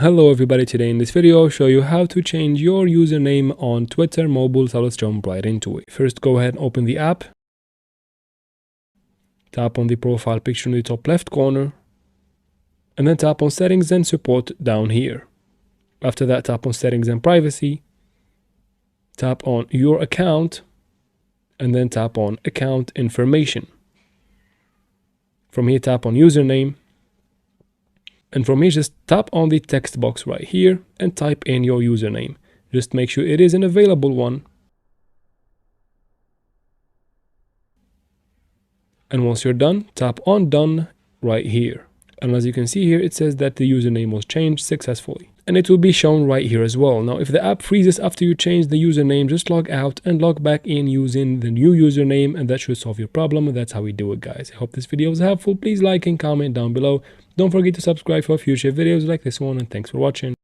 Hello everybody, today in this video I'll show you how to change your username on Twitter mobile, so let's jump right into it. First go ahead and open the app, tap on the profile picture in the top left corner, and then tap on settings and support down here. After that tap on settings and privacy, tap on your account, and then tap on account information. From here tap on username, and from here just tap on the text box right here and type in your username. Just make sure it is an available one. And once you're done, tap on done right here. And as you can see here, it says that the username was changed successfully. And it will be shown right here as well. Now, if the app freezes after you change the username, just log out and log back in using the new username, and that should solve your problem. And that's how we do it, guys. I hope this video was helpful. Please like and comment down below. Don't forget to subscribe for future videos like this one, and thanks for watching.